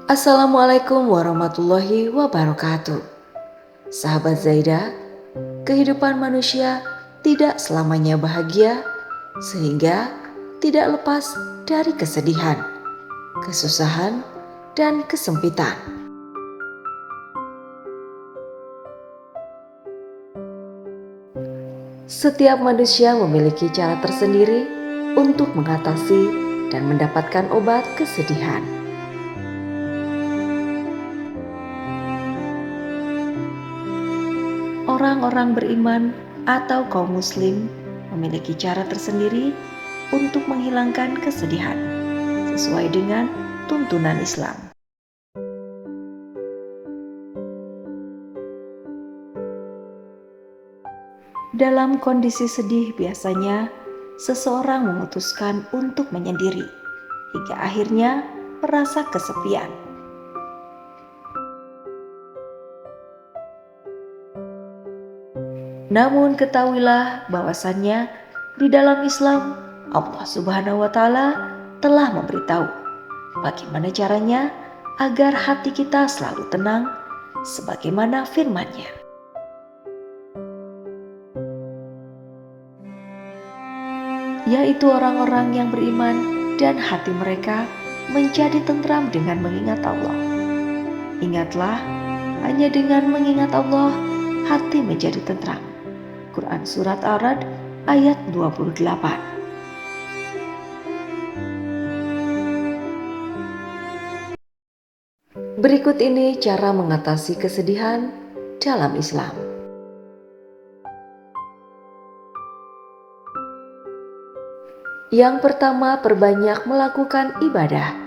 Assalamualaikum warahmatullahi wabarakatuh. Sahabat Zaida, kehidupan manusia tidak selamanya bahagia, sehingga tidak lepas dari kesedihan, kesusahan, dan kesempitan. Setiap manusia memiliki cara tersendiri untuk mengatasi dan mendapatkan obat kesedihan. Orang-orang beriman atau kaum muslim memiliki cara tersendiri untuk menghilangkan kesedihan sesuai dengan tuntunan Islam. Dalam kondisi sedih biasanya seseorang memutuskan untuk menyendiri hingga akhirnya merasa kesepian. Namun ketahuilah bahwasannya di dalam Islam Allah Subhanahu wa Ta'ala telah memberitahu bagaimana caranya agar hati kita selalu tenang sebagaimana firman-Nya. Yaitu orang-orang yang beriman dan hati mereka menjadi tentram dengan mengingat Allah. Ingatlah, hanya dengan mengingat Allah hati menjadi tentram. Quran Surat Ar-Ra'd ayat 28. Berikut ini cara mengatasi kesedihan dalam Islam. Yang pertama, perbanyak melakukan ibadah.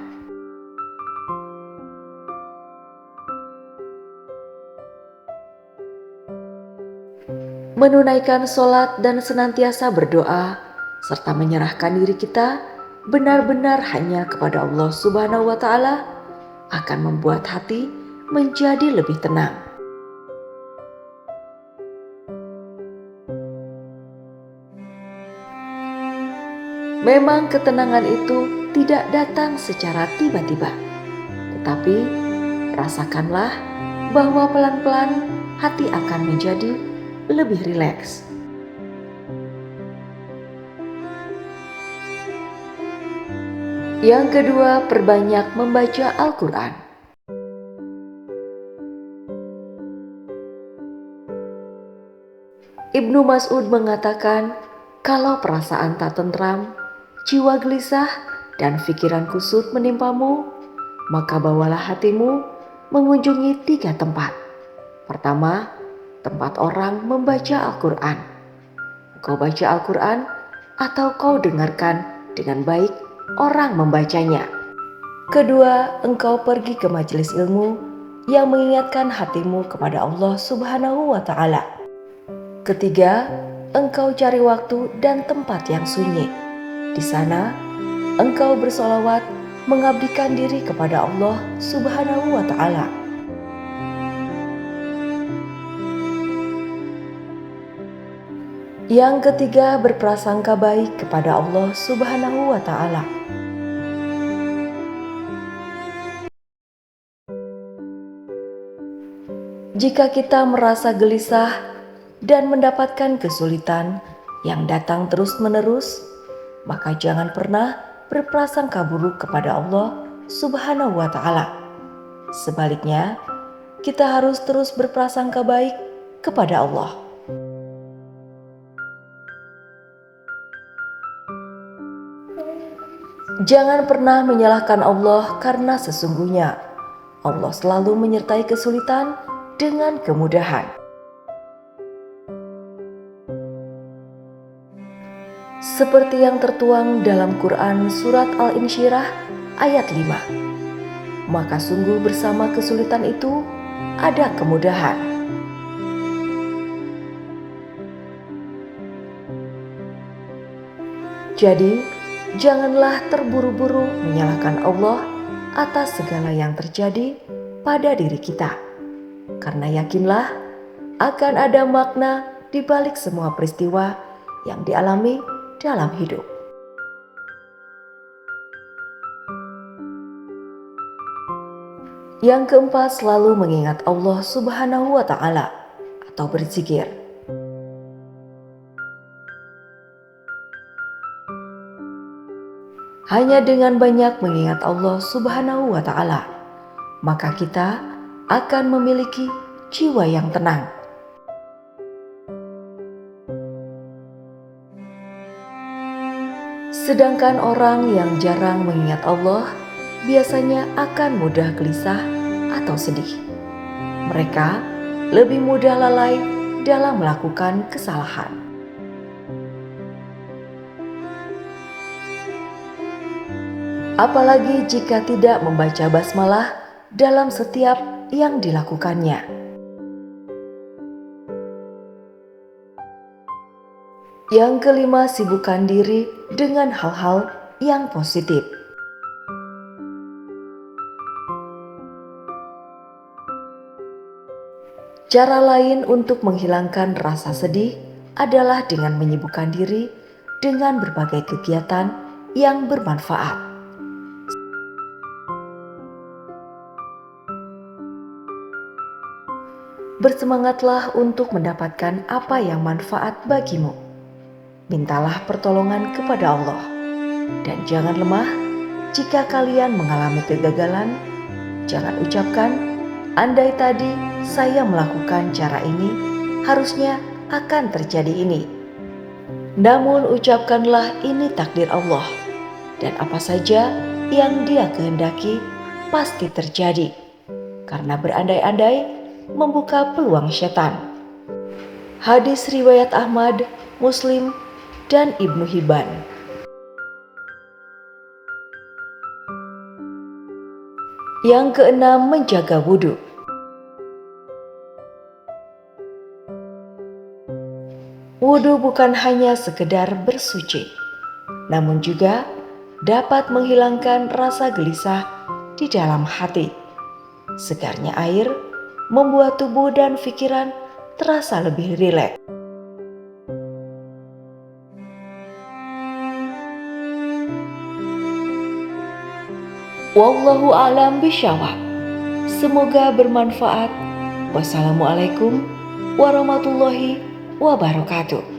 Menunaikan sholat dan senantiasa berdoa, serta menyerahkan diri kita benar-benar hanya kepada Allah Subhanahu wa Ta'ala akan membuat hati menjadi lebih tenang. Memang ketenangan itu tidak datang secara tiba-tiba, tetapi rasakanlah bahwa pelan-pelan hati akan menjadi lebih rileks. Yang kedua, perbanyak membaca Al-Quran. Ibnu Mas'ud mengatakan, kalau perasaan tak tentram, jiwa gelisah, dan pikiran kusut menimpamu, maka bawalah hatimu mengunjungi 3 tempat. Pertama, tempat orang membaca Al-Quran. Kau baca Al-Quran atau kau dengarkan dengan baik orang membacanya. Kedua, engkau pergi ke majelis ilmu yang mengingatkan hatimu kepada Allah Subhanahu wa Ta'ala. Ketiga, engkau cari waktu dan tempat yang sunyi. Di sana, engkau bersolawat mengabdikan diri kepada Allah Subhanahu wa Ta'ala. Yang ketiga, berprasangka baik kepada Allah Subhanahu wa Ta'ala. Jika kita merasa gelisah dan mendapatkan kesulitan yang datang terus-menerus, maka jangan pernah berprasangka buruk kepada Allah Subhanahu wa Ta'ala. Sebaliknya, kita harus terus berprasangka baik kepada Allah. Jangan pernah menyalahkan Allah, karena sesungguhnya Allah selalu menyertai kesulitan dengan kemudahan. Seperti yang tertuang dalam Quran Surat Al-Insyirah ayat 5. Maka sungguh bersama kesulitan itu ada kemudahan. Jadi, janganlah terburu-buru menyalahkan Allah atas segala yang terjadi pada diri kita. Karena yakinlah akan ada makna di balik semua peristiwa yang dialami dalam hidup. Yang keempat, selalu mengingat Allah Subhanahu wa Ta'ala atau berzikir. Hanya dengan banyak mengingat Allah Subhanahu wa Ta'ala, maka kita akan memiliki jiwa yang tenang. Sedangkan orang yang jarang mengingat Allah biasanya akan mudah gelisah atau sedih. Mereka lebih mudah lalai dalam melakukan kesalahan. Apalagi jika tidak membaca basmalah dalam setiap yang dilakukannya. Yang kelima, sibukkan diri dengan hal-hal yang positif. Cara lain untuk menghilangkan rasa sedih adalah dengan menyibukkan diri dengan berbagai kegiatan yang bermanfaat. Bersemangatlah untuk mendapatkan apa yang manfaat bagimu. Mintalah pertolongan kepada Allah. Dan jangan lemah jika kalian mengalami kegagalan. Jangan ucapkan, andai tadi saya melakukan cara ini, harusnya akan terjadi ini. Namun ucapkanlah ini takdir Allah. Dan apa saja yang Dia kehendaki pasti terjadi. Karena berandai-andai membuka peluang setan. Hadis riwayat Ahmad, Muslim, dan Ibnu Hibban. Yang keenam, menjaga wudhu. Wudhu bukan hanya sekedar bersuci, namun juga dapat menghilangkan rasa gelisah di dalam hati. Segarnya air membuat tubuh dan pikiran terasa lebih rileks. Wallahu a'lam bishawab. Semoga bermanfaat. Wassalamualaikum warahmatullahi wabarakatuh.